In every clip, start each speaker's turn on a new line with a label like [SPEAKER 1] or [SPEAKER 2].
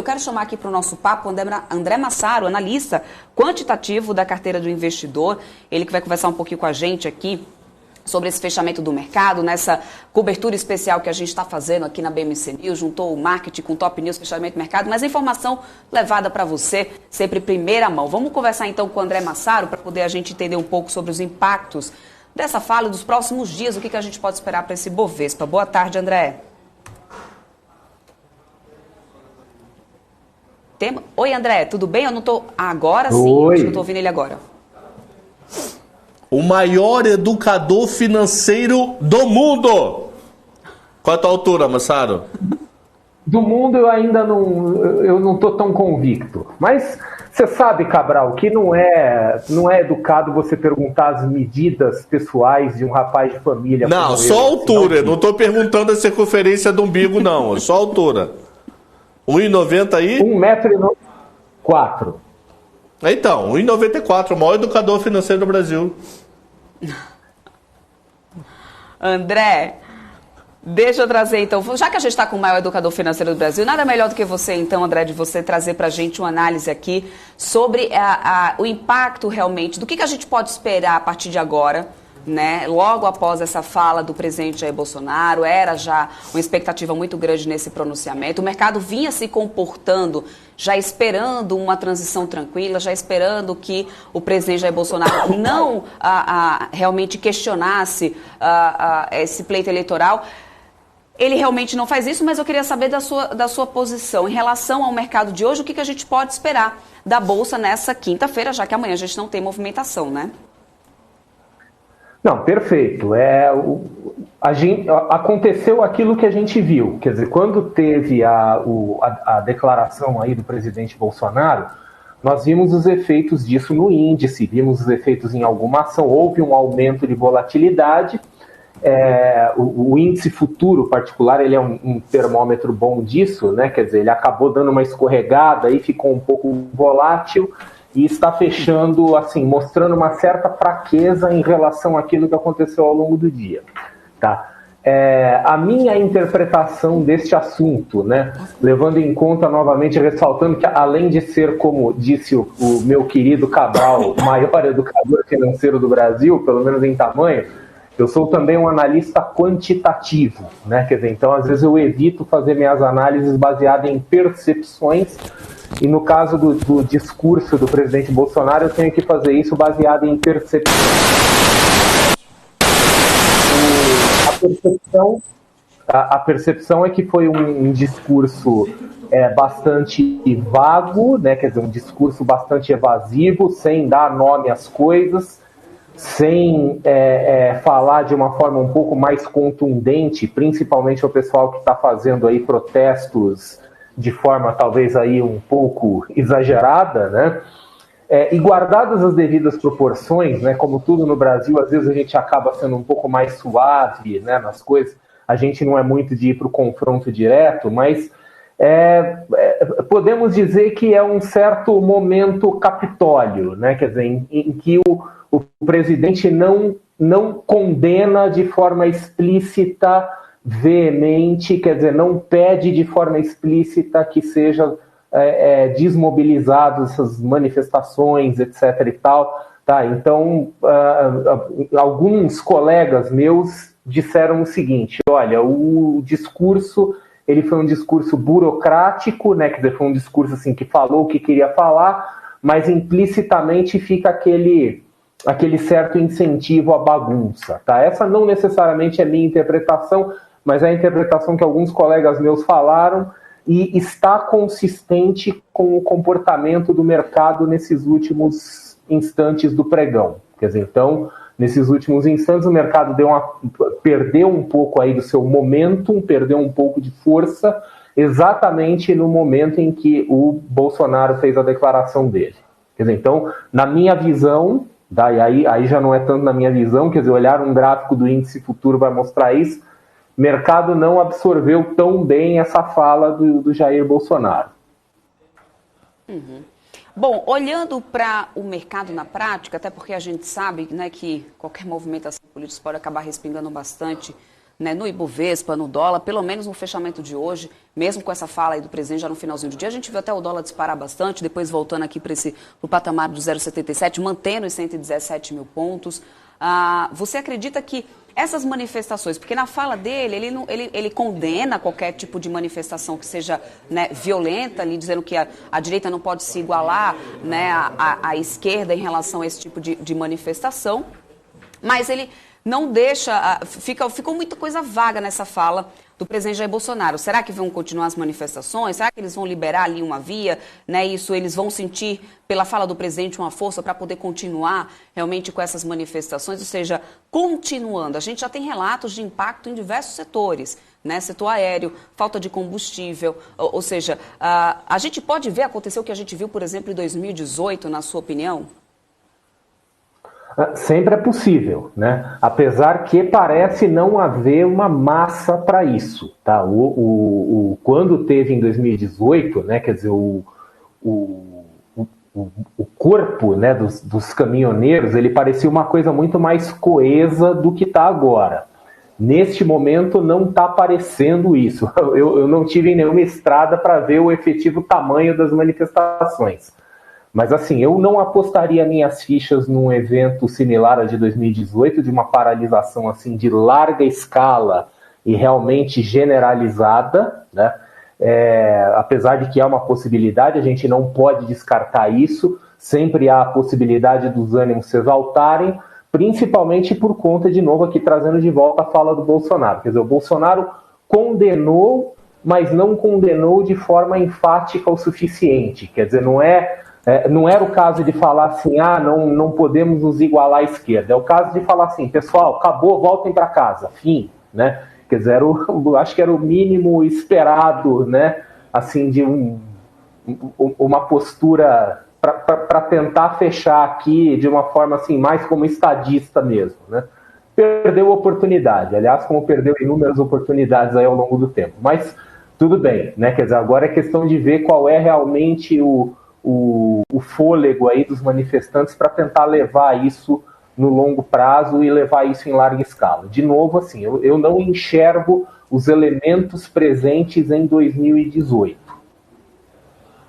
[SPEAKER 1] quero chamar aqui para o nosso papo André Massaro, analista quantitativo da carteira do investidor. Ele que vai conversar um pouquinho com a gente aqui sobre esse fechamento do mercado, nessa cobertura especial que a gente está fazendo aqui na BMC News, juntou o marketing com o Top News, fechamento do mercado, mas a informação levada para você, sempre em primeira mão. Vamos conversar então com o André Massaro para poder a gente entender um pouco sobre os impactos dessa fala e dos próximos dias, o que a gente pode esperar para esse Bovespa. Boa tarde, André. Oi, André, tudo bem? Eu não estou... Agora sim,
[SPEAKER 2] Oi.
[SPEAKER 1] acho que eu estou ouvindo ele agora.
[SPEAKER 3] O maior educador financeiro do mundo. Qual a tua altura, Massaro?
[SPEAKER 2] Do mundo eu não tô tão convicto. Mas você sabe, Cabral, que não é educado você perguntar as medidas pessoais de um rapaz de família.
[SPEAKER 3] Não, só
[SPEAKER 2] eu,
[SPEAKER 3] altura.
[SPEAKER 2] senão...
[SPEAKER 3] Não estou perguntando a circunferência do umbigo, não. Só altura. 1,90 aí?
[SPEAKER 2] 1,04 m.
[SPEAKER 3] Então, 1,94, o maior educador financeiro do Brasil.
[SPEAKER 1] André, deixa eu trazer então, já que a gente está com o maior educador financeiro do Brasil, nada melhor do que você então, André, de você trazer para a gente uma análise aqui sobre o impacto realmente, do que a gente pode esperar a partir de agora, né? Logo após essa fala do presidente Jair Bolsonaro, era já uma expectativa muito grande nesse pronunciamento. O mercado vinha se comportando, já esperando uma transição tranquila, já esperando que o presidente Jair Bolsonaro não realmente questionasse esse pleito eleitoral. Ele realmente não faz isso, mas eu queria saber da sua posição em relação ao mercado de hoje, o que a gente pode esperar da Bolsa nessa quinta-feira, já que amanhã a gente não tem movimentação, né?
[SPEAKER 2] Não, perfeito. Aconteceu aquilo que a gente viu. Quer dizer, quando teve a declaração aí do presidente Bolsonaro, nós vimos os efeitos disso no índice, vimos os efeitos em alguma ação, houve um aumento de volatilidade. O índice futuro particular, ele é um termômetro bom disso, né? Quer dizer, ele acabou dando uma escorregada e ficou um pouco volátil, e está fechando, assim, mostrando uma certa fraqueza em relação àquilo que aconteceu ao longo do dia. Tá? A minha interpretação deste assunto, né, levando em conta novamente, ressaltando que além de ser, como disse o meu querido Cabral, o maior educador financeiro do Brasil, pelo menos em tamanho, eu sou também um analista quantitativo, né? Quer dizer, então às vezes eu evito fazer minhas análises baseadas em percepções. E no caso do discurso do presidente Bolsonaro, eu tenho que fazer isso baseado em percepção. A percepção é que foi um discurso bastante vago, né? Quer dizer, um discurso bastante evasivo, sem dar nome às coisas, sem falar de uma forma um pouco mais contundente, principalmente o pessoal que está fazendo aí protestos de forma talvez aí um pouco exagerada, né? E guardadas as devidas proporções, né? Como tudo no Brasil, às vezes a gente acaba sendo um pouco mais suave, né, nas coisas. A gente não é muito de ir para o confronto direto, mas podemos dizer que é um certo momento Capitólio, né? Quer dizer, em que o presidente não condena de forma explícita, veemente, quer dizer, não pede de forma explícita que seja desmobilizadas essas manifestações, etc. e tal. Tá? Então, alguns colegas meus disseram o seguinte: olha, o discurso, ele foi um discurso burocrático, né? Quer dizer, foi um discurso assim, que falou o que queria falar, mas implicitamente fica aquele certo incentivo à bagunça. Tá? Essa não necessariamente é minha interpretação, mas é a interpretação que alguns colegas meus falaram e está consistente com o comportamento do mercado nesses últimos instantes do pregão. Quer dizer, então, nesses últimos instantes, o mercado perdeu um pouco aí do seu momentum, perdeu um pouco de força, exatamente no momento em que o Bolsonaro fez a declaração dele. Quer dizer, então, na minha visão, aí já não é tanto na minha visão, quer dizer, olhar um gráfico do índice futuro vai mostrar isso, o mercado não absorveu tão bem essa fala do Jair Bolsonaro.
[SPEAKER 1] Uhum. Bom, olhando para o mercado na prática, até porque a gente sabe, né, que qualquer movimentação política pode acabar respingando bastante né, no Ibovespa, no dólar, pelo menos no fechamento de hoje, mesmo com essa fala aí do presidente já no finalzinho do dia, a gente viu até o dólar disparar bastante, depois voltando aqui para o patamar do 0,77, mantendo os 117 mil pontos. Você acredita que essas manifestações, porque na fala dele, ele condena qualquer tipo de manifestação que seja, né, violenta, ali, dizendo que a direita não pode se igualar, né, à esquerda em relação a esse tipo de manifestação, mas ele não deixa, ficou muita coisa vaga nessa fala do presidente Jair Bolsonaro. Será que vão continuar as manifestações? Será que eles vão liberar ali uma via? Né? Isso eles vão sentir, pela fala do presidente, uma força para poder continuar realmente com essas manifestações? Ou seja, continuando. A gente já tem relatos de impacto em diversos setores, né? Setor aéreo, falta de combustível. Ou seja, a gente pode ver acontecer o que a gente viu, por exemplo, em 2018, na sua opinião?
[SPEAKER 2] Sempre é possível, né? Apesar que parece não haver uma massa para isso, tá? Quando teve em 2018, né? Quer dizer, o corpo, né, dos caminhoneiros, ele parecia uma coisa muito mais coesa do que está agora. Neste momento não está aparecendo isso. Eu não tive nenhuma estrada para ver o efetivo tamanho das manifestações. Mas assim, eu não apostaria minhas fichas num evento similar a de 2018, de uma paralisação assim de larga escala e realmente generalizada, né? Apesar de que é uma possibilidade, a gente não pode descartar isso, sempre há a possibilidade dos ânimos se exaltarem, principalmente por conta, de novo, aqui trazendo de volta a fala do Bolsonaro. Quer dizer, o Bolsonaro condenou, mas não condenou de forma enfática o suficiente. Quer dizer, não era o caso de falar assim, não podemos nos igualar à esquerda. É o caso de falar assim, pessoal, acabou, voltem para casa, fim, né? Quer dizer, acho que era o mínimo esperado, né? Assim, de uma postura para tentar fechar aqui de uma forma assim, mais como estadista mesmo, né? Perdeu oportunidade, aliás, como perdeu inúmeras oportunidades aí ao longo do tempo. Mas tudo bem, né? Quer dizer, agora é questão de ver qual é realmente o fôlego aí dos manifestantes para tentar levar isso no longo prazo e levar isso em larga escala. De novo, assim, eu não enxergo os elementos presentes em 2018.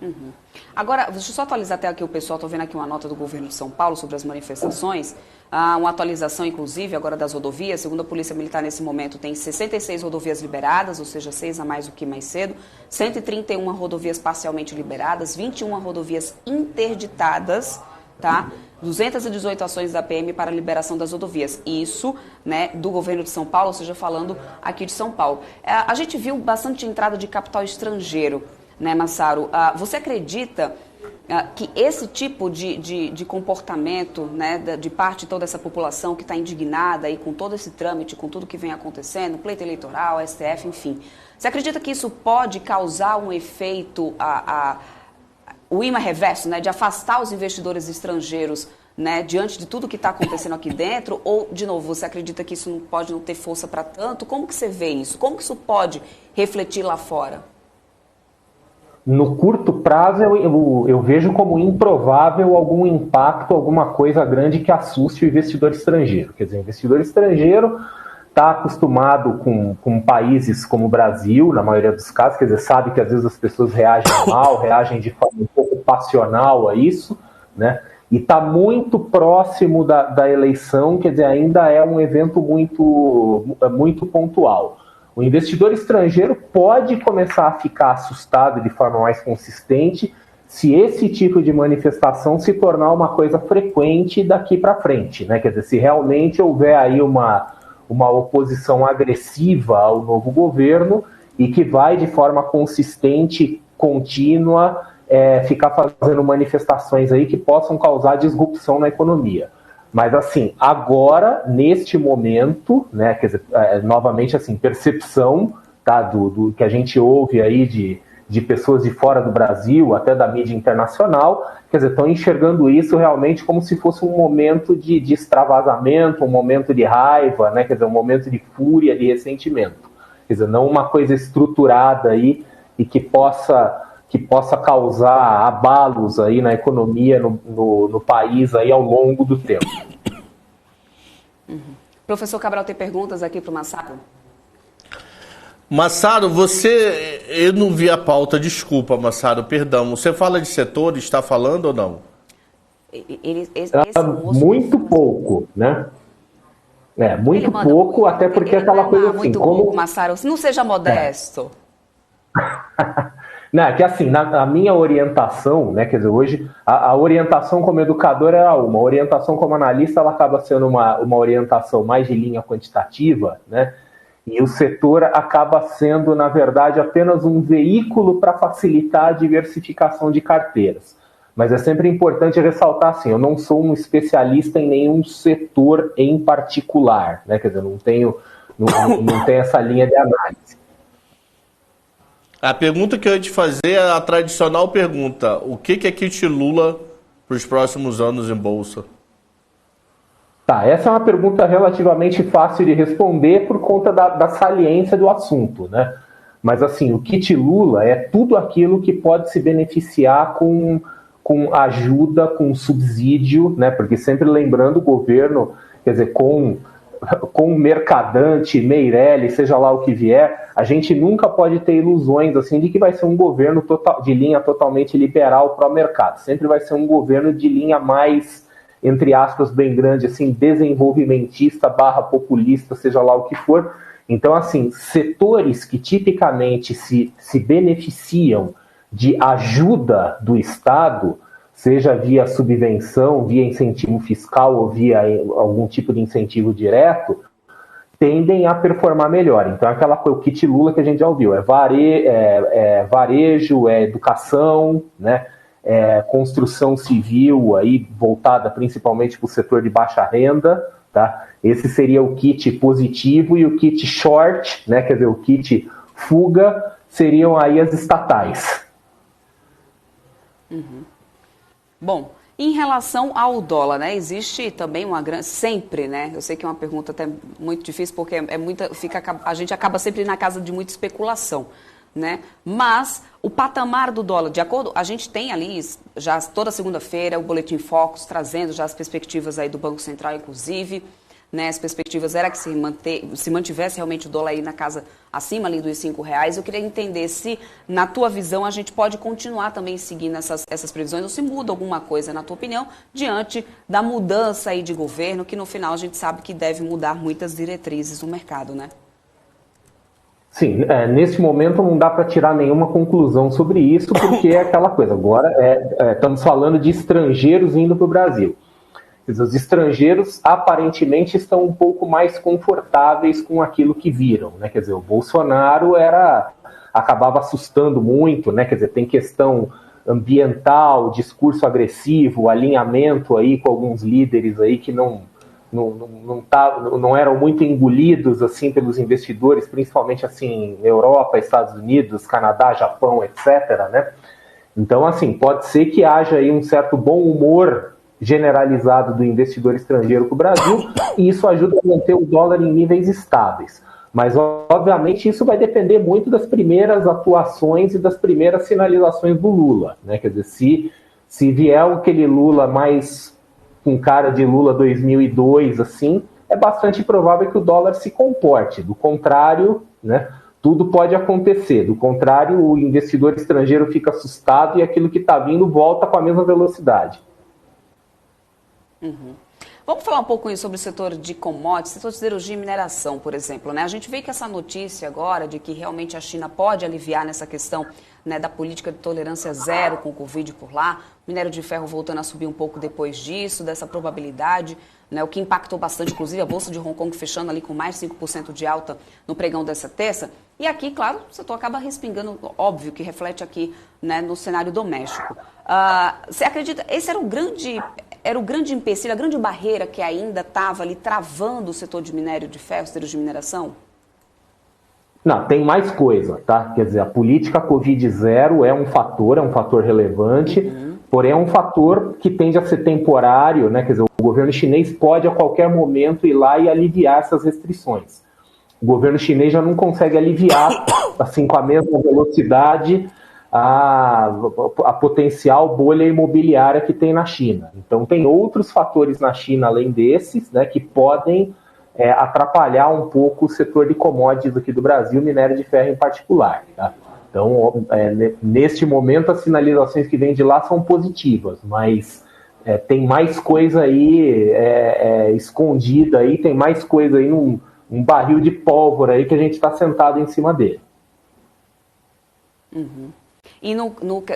[SPEAKER 1] Uhum. Agora, deixa eu só atualizar até aqui o pessoal, estou vendo aqui uma nota do governo de São Paulo sobre as manifestações, uma atualização, inclusive, agora das rodovias. Segundo a Polícia Militar, nesse momento, tem 66 rodovias liberadas, ou seja, 6 a mais do que mais cedo, 131 rodovias parcialmente liberadas, 21 rodovias interditadas, tá? 218 ações da PM para a liberação das rodovias. Isso, né, do governo de São Paulo, ou seja, falando aqui de São Paulo. A gente viu bastante entrada de capital estrangeiro, né, Massaro? Você acredita que esse tipo de comportamento, né, de parte de toda essa população que está indignada aí com todo esse trâmite, com tudo que vem acontecendo, pleito eleitoral, STF, enfim, você acredita que isso pode causar um efeito, o imã reverso, né, de afastar os investidores estrangeiros, né, diante de tudo que está acontecendo aqui dentro? Ou, de novo, você acredita que isso pode não ter força para tanto? Como que você vê isso? Como que isso pode refletir lá fora?
[SPEAKER 2] No curto prazo, eu vejo como improvável algum impacto, alguma coisa grande que assuste o investidor estrangeiro. Quer dizer, o investidor estrangeiro está acostumado com países como o Brasil, na maioria dos casos, quer dizer, sabe que às vezes as pessoas reagem mal, reagem de forma um pouco passional a isso, né? E está muito próximo da eleição, quer dizer, ainda é um evento muito pontual. O investidor estrangeiro pode começar a ficar assustado de forma mais consistente se esse tipo de manifestação se tornar uma coisa frequente daqui para frente, né? Quer dizer, se realmente houver aí uma oposição agressiva ao novo governo e que vai de forma consistente, contínua, ficar fazendo manifestações aí que possam causar disrupção na economia. Mas, assim, agora, neste momento, né, quer dizer, novamente, assim, percepção, tá, do que a gente ouve aí de pessoas de fora do Brasil, até da mídia internacional, quer dizer, estão enxergando isso realmente como se fosse um momento de extravasamento, um momento de raiva, né, quer dizer, um momento de fúria, de ressentimento. Quer dizer, não uma coisa estruturada aí e que possa causar abalos aí na economia, no país aí ao longo do tempo.
[SPEAKER 1] Professor Cabral, tem perguntas aqui para o Massaro?
[SPEAKER 3] Massaro, eu não vi a pauta, desculpa, Massaro, perdão. Você fala de setor, está falando ou não?
[SPEAKER 2] Muito pouco, né? Muito pouco, até porque aquela coisa assim...
[SPEAKER 1] Muito pouco, Massaro, não seja modesto.
[SPEAKER 2] Não, é que assim, na minha orientação, né, quer dizer, hoje a orientação como educador era uma, a orientação como analista ela acaba sendo uma orientação mais de linha quantitativa, né, e o setor acaba sendo, na verdade, apenas um veículo para facilitar a diversificação de carteiras. Mas é sempre importante ressaltar assim, eu não sou um especialista em nenhum setor em particular, né, quer dizer, não tenho essa linha de análise.
[SPEAKER 3] A pergunta que eu ia te fazer é a tradicional pergunta. O que é kit Lula para os próximos anos em Bolsa?
[SPEAKER 2] Tá, essa é uma pergunta relativamente fácil de responder por conta da saliência do assunto, né? Mas assim, o kit Lula é tudo aquilo que pode se beneficiar com ajuda, com subsídio, né? Porque sempre lembrando o governo, quer dizer, com Mercadante, Meirelles, seja lá o que vier, a gente nunca pode ter ilusões assim de que vai ser um governo de linha totalmente liberal pró-mercado. Sempre vai ser um governo de linha mais, entre aspas, bem grande, assim, desenvolvimentista / populista, seja lá o que for. Então, assim, setores que tipicamente se beneficiam de ajuda do Estado, seja via subvenção, via incentivo fiscal ou via algum tipo de incentivo direto, tendem a performar melhor. Então, aquela coisa, o kit Lula que a gente já ouviu, varejo, é educação, né? Construção civil, aí, voltada principalmente para o setor de baixa renda, tá? Esse seria o kit positivo, e o kit short, né? Quer dizer, o kit fuga, seriam aí as estatais.
[SPEAKER 1] Uhum. Bom, em relação ao dólar, né, existe também uma grande... Sempre, né, eu sei que é uma pergunta até muito difícil, porque a gente acaba sempre na casa de muita especulação, né, mas o patamar do dólar, de acordo... A gente tem ali, já toda segunda-feira, o Boletim Focus trazendo já as perspectivas aí do Banco Central, inclusive, né, as perspectivas era que se mantivesse realmente o dólar aí na casa acima ali dos R$5. Eu queria entender se, na tua visão, a gente pode continuar também seguindo essas previsões, ou se muda alguma coisa, na tua opinião, diante da mudança aí de governo, que no final a gente sabe que deve mudar muitas diretrizes no mercado, né?
[SPEAKER 2] Sim, nesse momento não dá para tirar nenhuma conclusão sobre isso, porque é aquela coisa, agora estamos falando de estrangeiros indo para o Brasil. Os estrangeiros aparentemente estão um pouco mais confortáveis com aquilo que viram, né? Quer dizer, o Bolsonaro acabava assustando muito, né? Quer dizer, tem questão ambiental, discurso agressivo, alinhamento aí com alguns líderes aí que não eram muito engolidos assim pelos investidores, principalmente assim Europa, Estados Unidos, Canadá, Japão, etc., né? Então, assim, pode ser que haja aí um certo bom humor generalizado do investidor estrangeiro para o Brasil, e isso ajuda a manter o dólar em níveis estáveis. Mas, obviamente, isso vai depender muito das primeiras atuações e das primeiras sinalizações do Lula, né? Quer dizer, se vier aquele Lula mais com cara de Lula 2002, assim, é bastante provável que o dólar se comporte. Do contrário, né, tudo pode acontecer. Do contrário, o investidor estrangeiro fica assustado e aquilo que está vindo volta com a mesma velocidade.
[SPEAKER 1] Uhum. Vamos falar um pouco sobre o setor de commodities, setor de siderurgia e mineração, por exemplo, né? A gente vê que essa notícia agora de que realmente a China pode aliviar nessa questão, né, da política de tolerância zero com o Covid por lá, o minério de ferro voltando a subir um pouco depois disso, dessa probabilidade, né, o que impactou bastante, inclusive a Bolsa de Hong Kong fechando ali com mais 5% de alta no pregão dessa terça. E aqui, claro, o setor acaba respingando, óbvio, que reflete aqui, né, no cenário doméstico. Você acredita, esse era o grande empecilho, a grande barreira que ainda estava ali travando o setor de minério de ferro, setor de mineração?
[SPEAKER 2] Não, tem mais coisa, tá? Quer dizer, a política Covid-0 é um fator relevante, porém é um fator que tende a ser temporário, né? Quer dizer, o governo chinês pode a qualquer momento ir lá e aliviar essas restrições. O governo chinês já não consegue aliviar, assim, com a mesma velocidade, a potencial bolha imobiliária que tem na China. Então, tem outros fatores na China, além desses, né, que podem atrapalhar um pouco o setor de commodities aqui do Brasil, minério de ferro em particular. Tá? Então, neste momento, as sinalizações que vêm de lá são positivas, mas tem mais coisa aí escondida, aí, tem mais coisa aí num barril de pólvora aí que a gente está sentado em cima dele.
[SPEAKER 1] Uhum. E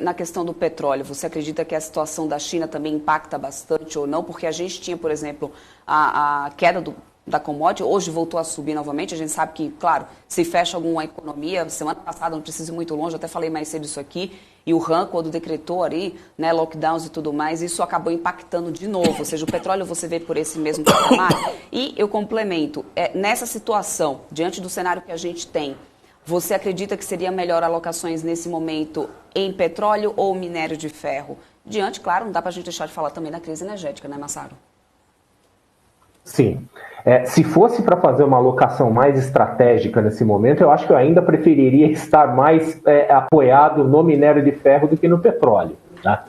[SPEAKER 1] na questão do petróleo, você acredita que a situação da China também impacta bastante ou não? Porque a gente tinha, por exemplo, a queda da commodity, hoje voltou a subir novamente. A gente sabe que, claro, se fecha alguma economia, semana passada, não precisa ir muito longe, eu até falei mais cedo isso aqui, e o RAN, quando decretou ali, né, lockdowns e tudo mais, isso acabou impactando de novo. Ou seja, o petróleo você vê por esse mesmo patamar. E eu complemento, nessa situação, diante do cenário que a gente tem, você acredita que seria melhor alocações nesse momento em petróleo ou minério de ferro? Diante, claro, não dá para a gente deixar de falar também da crise energética, né, Massaro?
[SPEAKER 2] Sim. Se fosse para fazer uma alocação mais estratégica nesse momento, eu acho que eu ainda preferiria estar mais apoiado no minério de ferro do que no petróleo. Tá?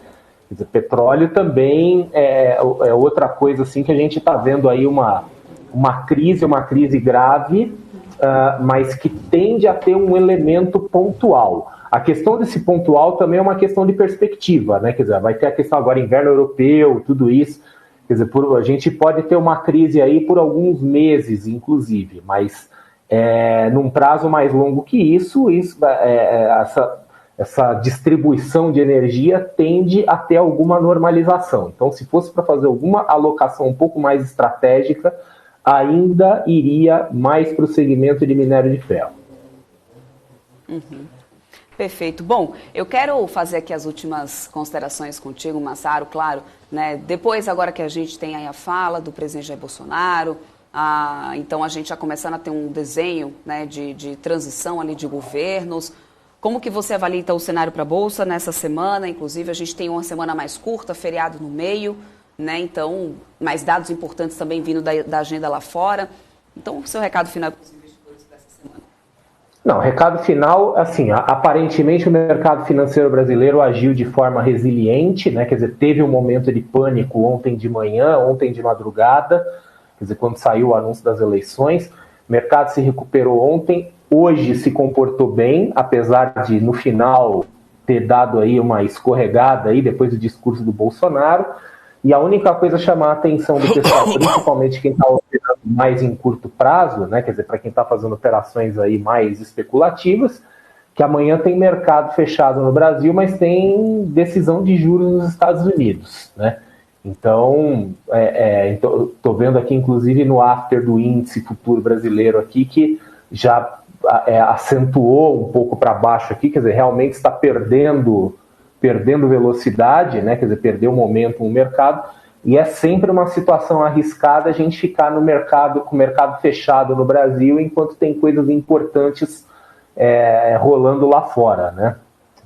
[SPEAKER 2] Quer dizer, petróleo também é outra coisa assim que a gente está vendo aí uma crise grave, mas que tende a ter um elemento pontual. A questão desse pontual também é uma questão de perspectiva, né? Quer dizer, vai ter a questão agora inverno europeu, tudo isso. Quer dizer, a gente pode ter uma crise aí por alguns meses, inclusive, mas num prazo mais longo que isso essa distribuição de energia tende a ter alguma normalização. Então, se fosse para fazer alguma alocação um pouco mais estratégica, ainda iria mais para o segmento de minério de ferro.
[SPEAKER 1] Uhum. Perfeito. Bom, eu quero fazer aqui as últimas considerações contigo, Massaro, claro, né? Depois, agora que a gente tem aí a fala do presidente Jair Bolsonaro, então a gente já começando a ter um desenho, né, de transição ali de governos. Como que você avalia então, o cenário para a Bolsa nessa semana? Inclusive, a gente tem uma semana mais curta, feriado no meio, né? Então, mais dados importantes também vindo da agenda lá fora. Então, o seu recado final para os investidores dessa semana?
[SPEAKER 2] Não, recado final, assim, aparentemente o mercado financeiro brasileiro agiu de forma resiliente, né? Quer dizer, teve um momento de pânico ontem de manhã, ontem de madrugada, quer dizer, quando saiu o anúncio das eleições, o mercado se recuperou ontem, hoje se comportou bem, apesar de no final ter dado aí uma escorregada aí depois do discurso do Bolsonaro. E a única coisa a chamar a atenção do pessoal, principalmente quem está operando mais em curto prazo, né, quer dizer, para quem está fazendo operações aí mais especulativas, que amanhã tem mercado fechado no Brasil, mas tem decisão de juros nos Estados Unidos, né? Então, estou vendo aqui, inclusive, no after do índice futuro brasileiro aqui, que já acentuou um pouco para baixo aqui, quer dizer, realmente está perdendo velocidade, né? Quer dizer, perdeu momento no mercado, e é sempre uma situação arriscada a gente ficar no mercado, com o mercado fechado no Brasil, enquanto tem coisas importantes rolando lá fora, né?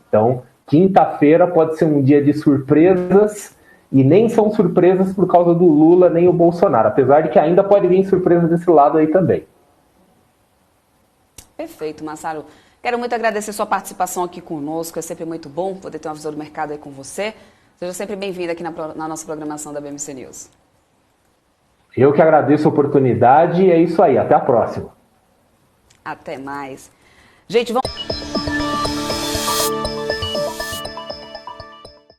[SPEAKER 2] Então, quinta-feira pode ser um dia de surpresas, e nem são surpresas por causa do Lula nem o Bolsonaro, apesar de que ainda pode vir surpresas desse lado aí também.
[SPEAKER 1] Perfeito, Massaro. Quero muito agradecer sua participação aqui conosco, é sempre muito bom poder ter uma visão do mercado aí com você. Seja sempre bem-vindo aqui na nossa programação da BMC News.
[SPEAKER 2] Eu que agradeço a oportunidade e é isso aí, até a próxima.
[SPEAKER 1] Até mais. Gente, vamos...